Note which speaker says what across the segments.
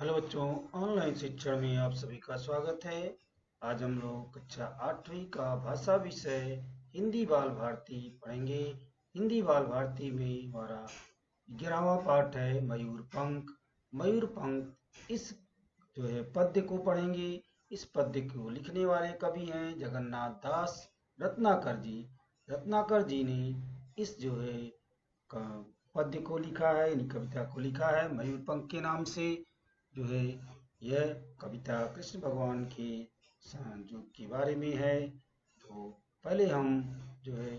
Speaker 1: Hello बच्चों, online शिक्षण में आप सभी का स्वागत है। आज हम लोग कक्षा 8वीं का भाषा विषय हिंदी बाल भारती पढ़ेंगे। हिंदी बाल भारती में हमारा 11वां पाठ है मयूर पंख। मयूर पंख इस पद्य को पढ़ेंगे। इस पद्य को लिखने वाले कवि हैं जगन्नाथ दास रत्नाकर जी। रत्नाकर जी ने इस पद्य को लिखा है, यानी कविता को लिखा है मयूर पंख के नाम से। यह कविता कृष्ण भगवान के के बारे में है। तो पहले हम जो है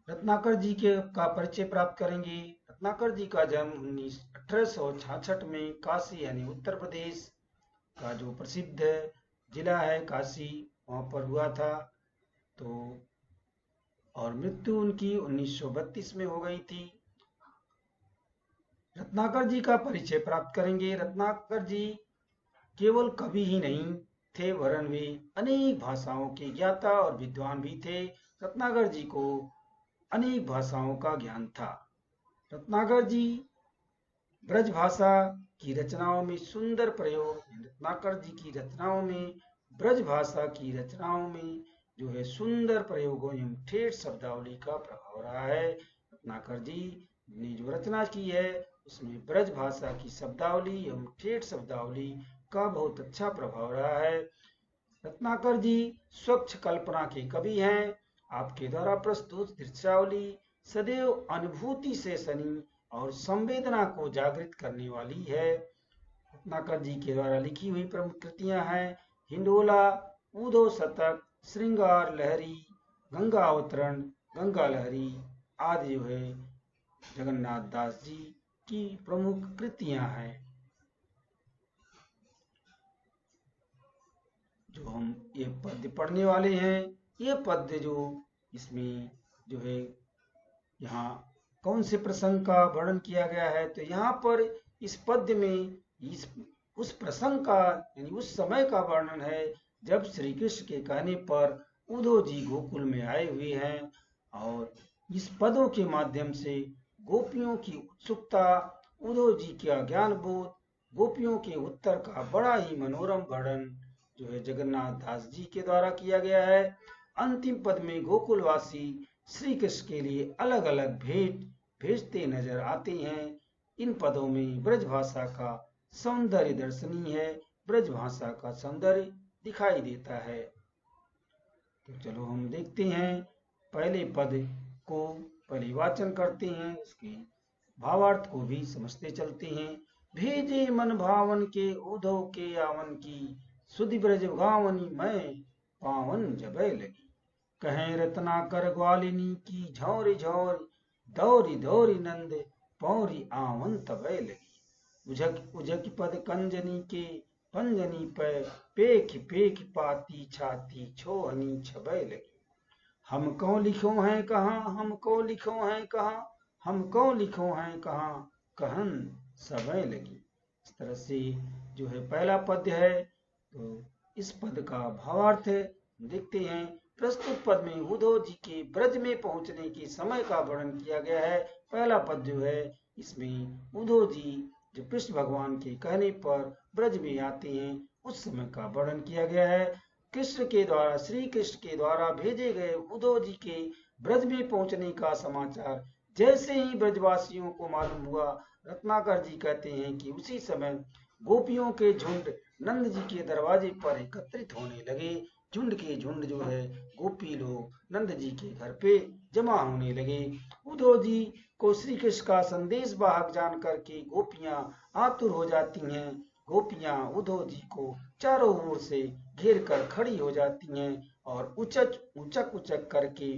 Speaker 1: रत्नाकर जी के का परिचय प्राप्त करेंगे। रत्नाकर जी का जन्म 1866 में काशी यानी उत्तर प्रदेश का जो प्रसिद्ध जिला है काशी, वहाँ पर हुआ था। तो और मृत्यु उनकी 1932 में हो गई थी। रत्नाकर जी का परिचय प्राप्त करेंगे। रत्नाकर जी केवल कवि ही नहीं थे, वरन वे अनेक भाषाओं के ज्ञाता और विद्वान भी थे। रत्नाकर जी को अनेक भाषाओं का ज्ञान था। रत्नाकर जी ब्रज भाषा की रचनाओं में सुंदर प्रयोग, रत्नाकर जी की रचनाओं में ब्रज भाषा की रचनाओं में सुंदर प्रयोगों एवं ठेठ शब्दावली का प्रभाव रहा है। रत्नाकर जी ने जो रचना की है उसमें ब्रज भाषा की शब्दावली एवं ठेठ शब्दावली का बहुत अच्छा प्रभाव रहा है। रत्नाकर जी स्वच्छ कल्पना के कवि हैं। आपके द्वारा प्रस्तुत दृश्यावली सदैव अनुभूति से सनी और संवेदना को जागृत करने वाली है। रत्नाकर जी के द्वारा लिखी हुई प्रमुख कृतियां हैं हिंडोला, ऊधो शतक, श्रृंगार लहरी, गंगा अवतरण, गंगा लहरी आदि जगन्नाथ दास जी की प्रमुख कृतियां हैं। जो हम ये पद्य पढ़ने वाले हैं, ये पद्य इसमें यहाँ कौन से प्रसंग का वर्णन किया गया है, तो यहाँ पर इस पद्य में इस उस प्रसंग का यानी उस समय का वर्णन है जब श्री कृष्ण के कहने पर उद्धव जी गोकुल में आए हुए हैं। और इस पदों के माध्यम से गोपियों की उत्सुकता, उद्धव जी का ज्ञान बोध, गोपियों के उत्तर का बड़ा ही मनोरम वर्णन जगन्नाथ दास जी के द्वारा किया गया है। अंतिम पद में गोकुलवासी श्री कृष्ण के लिए अलग अलग भेंट भेजते नजर आते हैं। इन पदों में ब्रज भाषा का सौंदर्य दर्शनीय है, ब्रज भाषा का सौंदर्य दिखाई देता है। तो चलो हम देखते हैं, पहले पद को पहले वाचन करते हैं, उसके भावार्थ को भी समझते चलते हैं। भेजे मन भावन के उद्धव के आवन की, सुधि ब्रज गावनी मैं पावन जबै लगी। कहें रत्नाकर ग्वालिनी की झौरी झौरी, दौरी दौरी नंद पौरी आवन तबै लगी। उझक उझक पद कंजनी के पंजनी पे, पेख पेख पाती छाती छोहनी छबै लगी। हम कौन लिखो हैं कहाँ, हम कौन लिखो हैं कहाँ, हम कौन लिखो हैं कहाँ, कहन समय लगी। इस तरह से पहला पद्य है। तो इस पद का भावार्थ देखते हैं। प्रस्तुत पद में उद्धव जी के ब्रज में पहुंचने के समय का वर्णन किया गया है। पहला पद इसमें उद्धव जी जो कृष्ण भगवान के कहने पर ब्रज में आते हैं उस समय का वर्णन किया गया है। कृष्ण के द्वारा, श्री कृष्ण के द्वारा भेजे गए उद्धव जी के ब्रज में पहुंचने का समाचार जैसे ही ब्रजवासियों को मालूम हुआ, रत्नाकर जी कहते हैं कि उसी समय गोपियों के झुंड नंद जी के दरवाजे पर एकत्रित होने लगे। झुंड के झुंड गोपी लोग नंद जी के घर पे जमा होने लगे। उद्धव जी को श्री कृष्ण का संदेश वाहक जान करके गोपियां आतुर हो जाती हैं। गोपियां उद्धव जी को चारों ओर से घेर कर खड़ी हो जाती हैं और उचक उचक करके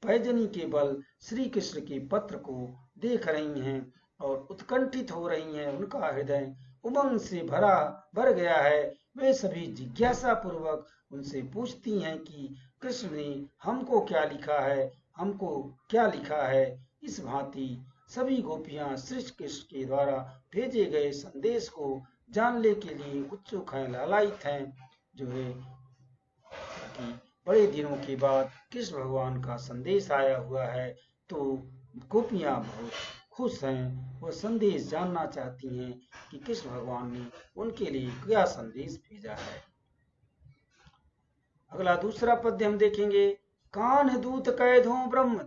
Speaker 1: पैजनी के बल श्री कृष्ण के पत्र को देख रही हैं और उत्कंठित हो रही हैं। उनका हृदय उमंग से भर गया है। वे सभी जिज्ञासा पूर्वक उनसे पूछती हैं कि कृष्ण ने हमको क्या लिखा है, हमको क्या लिखा है। इस भांति सभी गोपियां श्री कृष्ण के द्वारा भेजे गए संदेश को जानने के लिए उत्सुक हैं, लालायित हैं। कि बड़े दिनों के बाद कृष्ण भगवान का संदेश आया हुआ है। तो गोपियां बहुत खुश हैं, वह संदेश जानना चाहती हैं कि कृष्ण भगवान ने उनके लिए क्या संदेश भेजा है। अगला दूसरा पद्य हम देखेंगे। कान्ह दूत कैधो ब्रह्म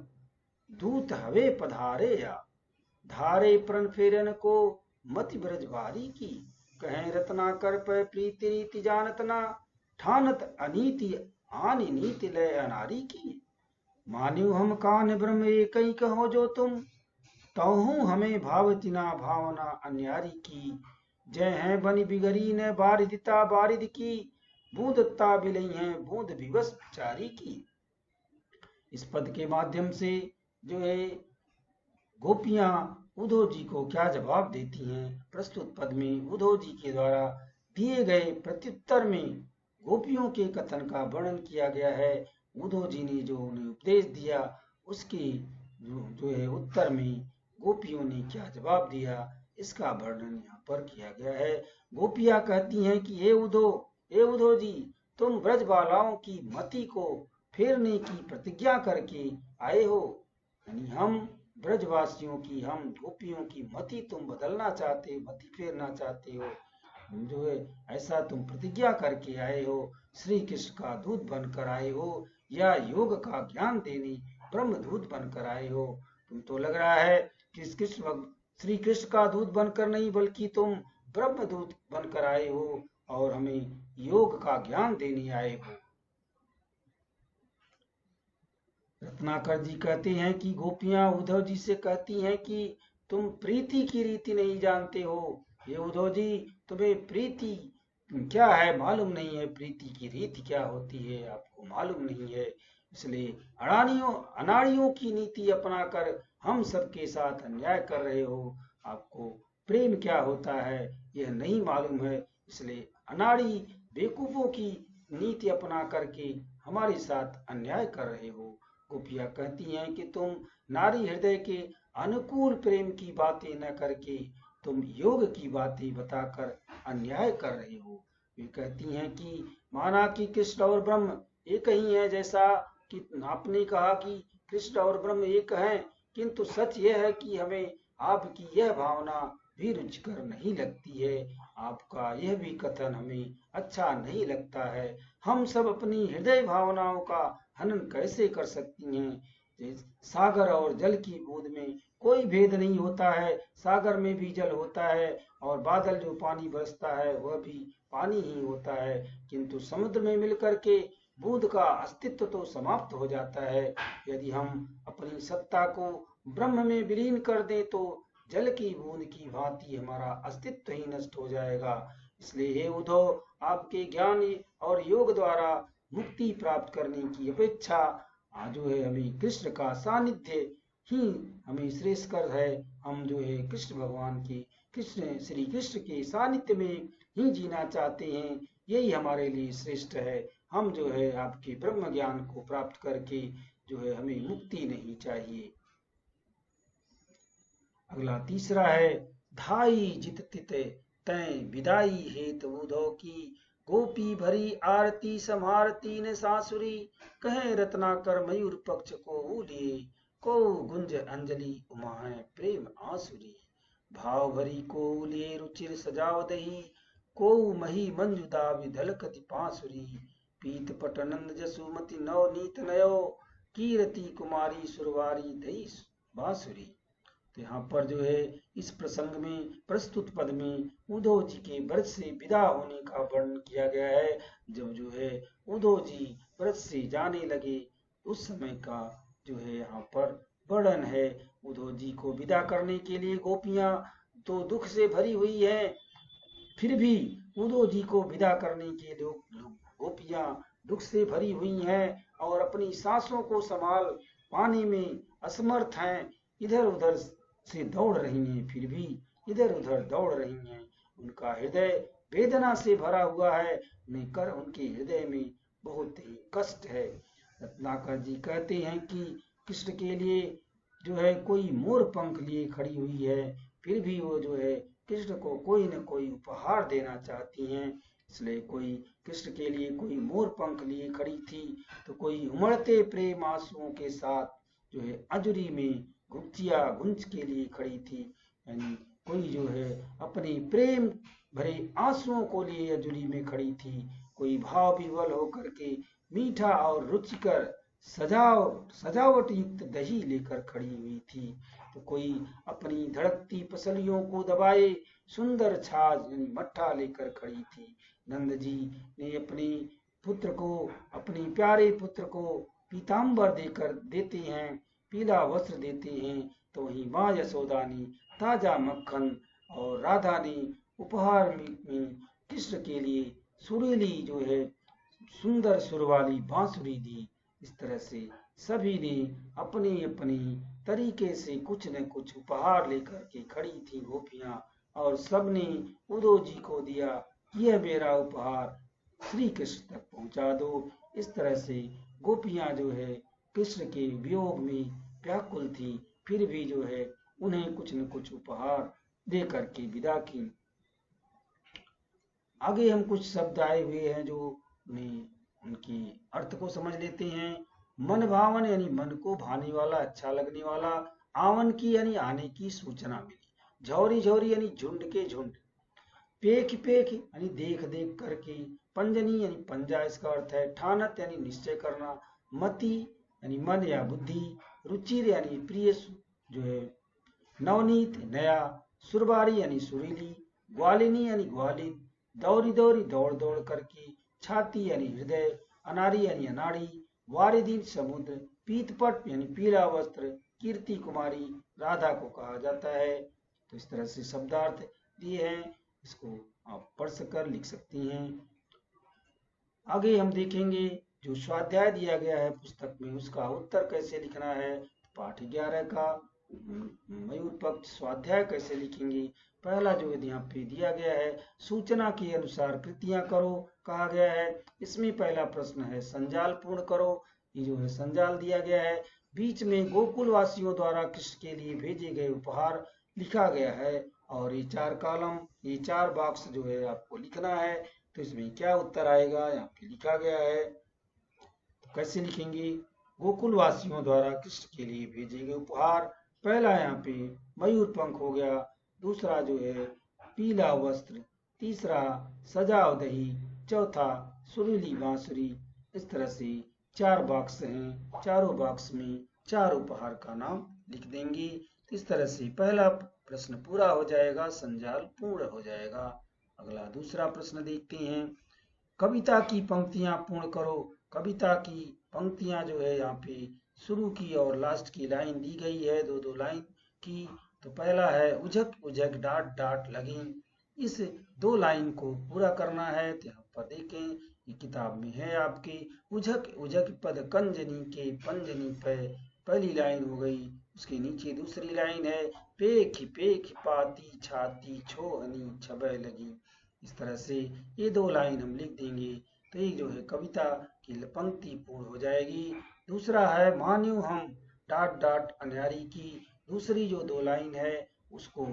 Speaker 1: दूत हवे पधारे या, धारे प्रण फेरन को मति ब्रजवारी की, कहें रत्नाकर पे प्रीति रीति जानत ना, ठानत अनीति आनि नीति लय अनारी की, मान्यू हम कान्ह ब्रह्म एक ही कहो जो तुम, तहु हमें भावती ना भावना अन्यारी की, जय हैं बनि बिगरी ने बारिदिता बारिद की, बूंदता बिलई है बूंद विवश चारी की। इस पद के माध्यम से जो है गोपियां उद्धव जी को क्या जवाब देती हैं। प्रस्तुत पद में उद्धव जी के द्वारा दिए गए प्रत्युत्तर में गोपियों के कथन का वर्णन किया गया है। उद्धव जी ने जो उन्हें उपदेश दिया उसके जो है उत्तर में गोपियों ने क्या जवाब दिया इसका वर्णन यहाँ पर किया गया है। गोपियां कहती हैं कि हे उद्धव जी, तुम ब्रजबालाओं की मति को फेरने की प्रतिज्ञा करके आए हो, यानी हम ब्रजवासियों की, हम गोपियों की मति तुम बदलना चाहते, मति फेरना चाहते हो, जो है ऐसा तुम प्रतिज्ञा करके आए हो, श्री कृष्ण का दूत बनकर आए हो या योग का ज्ञान देने ब्रह्मदूत बनकर आए हो। तुम तो लग रहा है कि श्री कृष्ण का दूत बनकर नहीं बल्कि तुम ब्रह्मदूत बनकर आए हो और हमें योग का ज्ञान देने आए हो। रत्नाकर जी कहते हैं कि गोपियां उद्धव जी से कहती हैं कि तुम प्रीति की रीति नहीं जानते हो। ये उद्धव जी, तुम्हें प्रीति क्या है मालूम नहीं है, प्रीति की रीति क्या होती है आपको मालूम नहीं है, इसलिए अनाड़ियों की नीति अपनाकर हम सबके साथ अन्याय कर रहे हो। आपको प्रेम क्या होता है यह नहीं मालूम है, इसलिए अनाड़ी बेवकूफों की नीति अपना करके हमारे साथ अन्याय कर रहे हो। गोपियां कहती हैं कि तुम नारी हृदय के अनुकूल प्रेम की बातें न करके तुम योग की बातें बताकर अन्याय कर रहे हो। वे कहती हैं कि माना कि कृष्ण और ब्रह्म एक ही है, जैसा कि आपने कहा कि कृष्ण और ब्रह्म एक हैं, किंतु सच यह है कि हमें आपकी यह भावना भी रुचिकर नहीं लगती है, आपका यह भी कथन हमें अच्छा नहीं लगता है। हम सब अपनी हृदय भावनाओं का हनन कैसे कर सकती हैं। सागर और जल की बूंद में कोई भेद नहीं होता है, सागर में भी जल होता है और बादल जो पानी बरसता है वह भी पानी ही होता है, किंतु समुद्र में मिलकर के बूंद का अस्तित्व तो समाप्त हो जाता है। यदि हम अपनी सत्ता को ब्रह्म में विलीन कर दें तो जल की बूंद की भांति हमारा अस्तित्व ही नष्ट हो जाएगा। इसलिए हे उद्धव, आपके ज्ञान और योग द्वारा मुक्ति प्राप्त करने की अपेक्षा जो है हमें कृष्ण का सानिध्य ही हमें श्रेष्ठकर है। हम जो है कृष्ण भगवान की श्री कृष्ण के सानिध्य में ही जीना चाहते हैं, यही हमारे लिए श्रेष्ठ है। हम जो है आपके ब्रह्म ज्ञान को प्राप्त करके जो है हमें मुक्ति नहीं चाहिए। अगला तीसरा है। धाई जित तित तय विदाई हेत उद्धव की, गोपी भरी आरती समारती ने सासुरी, कहे रत्नाकर मयूर पक्ष को लिए, को गुंज अंजलि उमा है प्रेम आसुरी, भाव भरी को लिए रुचिर सजाव दही, को मही मंजुदा विधलकति पासुरी, पीत पटनंद जसुमति नवनीत नयो, कीरति कुमारी सुरवारी दई बांसुरी। तो यहाँ पर जो है इस प्रसंग में प्रस्तुत पद में उद्धव जी के व्रत से विदा होने का वर्णन किया गया है। जब जो है उद्धव जी व्रत से जाने लगे उस समय का जो है यहाँ पर वर्णन है। उद्धव जी को विदा करने के लिए गोपियां तो दुख से भरी हुई है, फिर भी उद्धव जी को विदा करने के लिए गोपियां दुख से भरी हुई हैं और अपनी सांसों को संभाल पाने में असमर्थ हैं, इधर उधर से दौड़ रही हैं, फिर भी इधर उधर दौड़ रही हैं। उनका हृदय वेदना से भरा हुआ है, उनके हृदय में बहुत ही कष्ट है। रत्नाकर जी कहते हैं कि कृष्ण के लिए जो है कोई मोर पंख लिए खड़ी हुई है, फिर भी वो जो है कृष्ण को कोई न कोई उपहार देना चाहती हैं। इसलिए कोई कृष्ण के लिए कोई मोर पंख लिए खड़ी थी, तो कोई उमड़ते प्रेम आंसुओं के साथ जो है अजुरी में घुचिया गुंज के लिए खड़ी थी, यानी कोई जो है अपने प्रेम भरे आंसुओं को लिए अंजलि में खड़ी थी, कोई भाव विवल होकर के मीठा और रुचिकर सजावट युक्त दही लेकर खड़ी हुई थी, तो कोई अपनी धड़कती पसलियों को दबाए सुंदर छाछ यानी मट्ठा लेकर खड़ी थी। नंद जी ने अपने पुत्र को, अपने प्यारे पुत्र को पीताम्बर देकर देते हैं, पीला वस्त्र देते हैं, तो वहीं माँ यशोदा ने ताजा मक्खन और राधा ने उपहार में कृष्ण के लिए सुरीली जो है सुंदर सुर वाली बांसुरी दी। इस तरह से सभी ने अपने अपने तरीके से कुछ न कुछ उपहार लेकर के खड़ी थी गोपियां, और सबने उद्धव जी को दिया, यह मेरा उपहार श्री कृष्ण तक पहुंचा दो। इस तरह से गोपियां जो है कृष्ण के वियोग में व्याकुल थी, फिर भी जो है उन्हें कुछ न कुछ उपहार दे करके विदा की। आगे हम कुछ शब्द आए हुए हैं जो उनकी अर्थ को समझ लेते हैं। मन भावन यानी मन को भाने वाला, अच्छा लगने वाला। आवन की यानी आने की सूचना मिली। झौरी झौरी यानी झुंड के झुंड। पेख पेख यानी देख देख करके। पंजनी यानी पंजा, इसका अर्थ है ठानत यानी निश्चय करना। मति यानी मन या बुद्धि। रुचिर यानी प्रिय जो है नवनीत नया। सुरबारी यानी सुरीली। ग्वालिनी यानी ग्वालिन। दौरी दौरी दौड़ दौड़ करके। छाती यानी हृदय। अनारी यानी अनाड़ी। वारिदीन समुद्र। पीतपट यानी पीला वस्त्र। कीर्ति कुमारी राधा को कहा जाता है। तो इस तरह से शब्दार्थ दिए हैं, इसको आप पढ़ कर लिख सकती हैं। आगे हम देखेंगे जो स्वाध्याय दिया गया है पुस्तक में उसका उत्तर कैसे लिखना है। पाठ 11 का मयूर पक्ष स्वाध्याय कैसे लिखेंगे। पहला जो यहाँ पे दिया गया है, सूचना के अनुसार कृतियां करो कहा गया है। इसमें पहला प्रश्न है संजाल पूर्ण करो, ये जो है संजाल दिया गया है। बीच में गोकुल वासियों द्वारा कृष्ण के लिए भेजे गए उपहार लिखा गया है, और ये 4 कॉलम, ये 4 बॉक्स जो है आपको लिखना है। तो इसमें क्या उत्तर आएगा यहाँ पे लिखा गया है, तो कैसे लिखेंगे। गोकुल वासियों द्वारा कृष्ण के लिए भेजे गए उपहार, पहला यहाँ पे मयूर पंख हो गया, दूसरा जो है पीला वस्त्र, तीसरा सजाव दही, चौथा सुरीली बांसुरी। इस तरह से 4 बॉक्स हैं, चारों बॉक्स में 4 उपहार का नाम लिख देंगे। इस तरह से पहला प्रश्न पूरा हो जाएगा, संजाल पूर्ण हो जाएगा। अगला दूसरा प्रश्न देखते हैं। कविता की पंक्तियां पूर्ण करो। कविता की पंक्तियां जो है यहाँ पे शुरू की और लास्ट की लाइन दी गई है, 2-2 लाइन की। तो पहला है उझक उझक डांट डांट लगी। इस 2 लाइन को पूरा करना है। तो यहाँ पर देखें, ये किताब में है आपके। उझक उझक पद कंजनी के पंजनी पे, पहली लाइन हो गई। उसके नीचे दूसरी लाइन है, पेख पेख पाती छाती छोहनी छबे लगी। इस तरह से ये 2 लाइन हम लिख देंगे, तो ये जो है कविता की पंक्ति पूर्ण हो जाएगी। दूसरा है मान्यू हम डांट डांट अन्यारी की। दूसरी जो 2 लाइन है उसको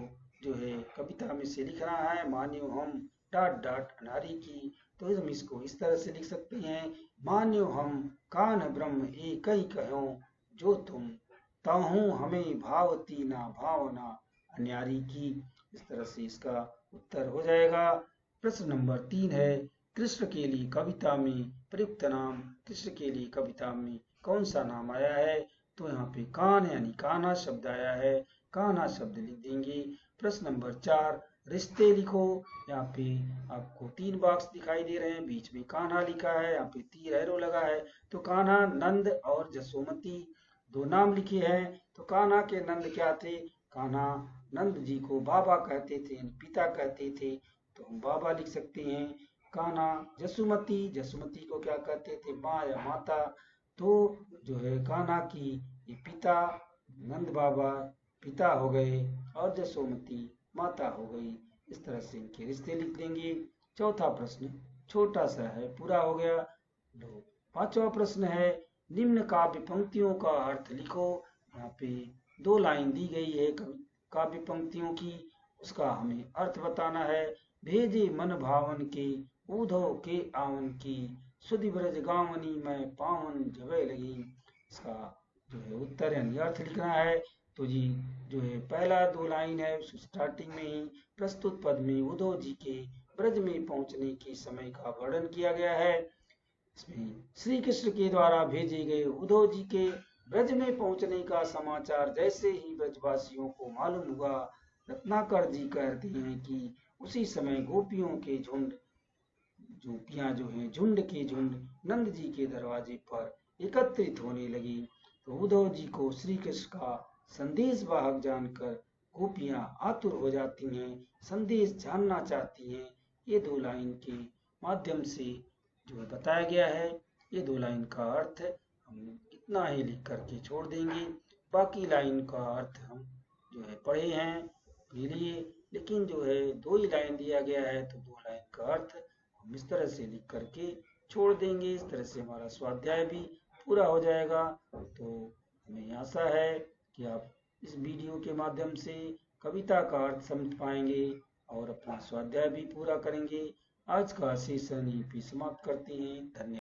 Speaker 1: जो है कविता में से लिखना है, मान्यू हम डांट डांट अन्यारी की। तो हम इसको इस तरह से लिख सकते हैं, मान्यू हम कान ब्रह्म एक ही कहो, जो तुम ताहू हमें भावती ना भावना अन्यारी की। इस तरह से इसका उत्तर हो जाएगा। प्रश्न नंबर 3 है, कृष्ण के लिए कविता में प्रयुक्त नाम। कृष्ण के लिए कविता में कौन सा नाम आया है। तो यहाँ पे कान यानी कान्हा शब्द आया है, कान्हा शब्द लिख देंगे। प्रश्न नंबर 4, रिश्ते लिखो। यहाँ पे आपको 3 बॉक्स दिखाई दे रहे हैं, बीच में कान्हा लिखा है, यहाँ पे तीर एरो लगा है। तो कान्हा, नंद और जसोमती 2 नाम लिखे हैं। तो कान्हा के नंद क्या थे। कान्हा नंद जी को बाबा कहते थे, पिता कहते थे, तो हम बाबा लिख सकते हैं। कान्हा जसुमती, जसुमती को क्या कहते थे, माँ या माता। तो जो है कान्हा की ये पिता नंद बाबा पिता हो गए और जसोमती माता हो गई। इस तरह से इनके रिश्ते लिख देंगे। चौथा प्रश्न छोटा सा है, पूरा हो गया। 5वां प्रश्न है, निम्न काव्य पंक्तियों का अर्थ लिखो। यहाँ पे 2 लाइन दी गई है काव्य पंक्तियों की, उसका हमें अर्थ बताना है। भेजे मन भावन के उधो के आवन की, सुधि ब्रज गावनी में पावन जबे लगी। इसका जो है उत्तर यानी अर्थ लिखना है। तो जी जो है पहला 2 लाइन है उस स्टार्टिंग में ही प्रस्तुत पद में उद्धव जी के ब्रज में पहुंचने के समय का वर्णन किया गया है। इसमें श्री कृष्ण के द्वारा भेजे गए उद्धव जी के ब्रज में पहुंचने का समाचार जैसे ही ब्रजवासियों को मालूम हुआ, रत्नाकर जी कहते हैं कि उसी समय गोपियों के झुंड गोपियां जो हैं झुंड के झुंड नंद जी के दरवाजे पर एकत्रित होने लगी। तो उद्धव जी को श्री कृष्ण का संदेश वाहक जानकर गोपियां आतुर हो जाती हैं, संदेश जानना चाहती हैं। ये 2 लाइन के माध्यम से जो है बताया गया है। ये 2 लाइन का अर्थ हम इतना ही लिख करके छोड़ देंगे। बाकी लाइन का अर्थ हम जो है पढ़े हैं अपने लिए, लेकिन जो है 2 ही लाइन दिया गया है तो 2 लाइन का अर्थ हम इस तरह से लिख करके छोड़ देंगे। इस तरह से हमारा स्वाध्याय भी पूरा हो जाएगा। तो हमें आशा है कि आप इस वीडियो के माध्यम से कविता का अर्थ समझ पाएंगे और अपना स्वाध्याय भी पूरा करेंगे। आज का सेशन यहीं पे समाप्त करते हैं। धन्यवाद।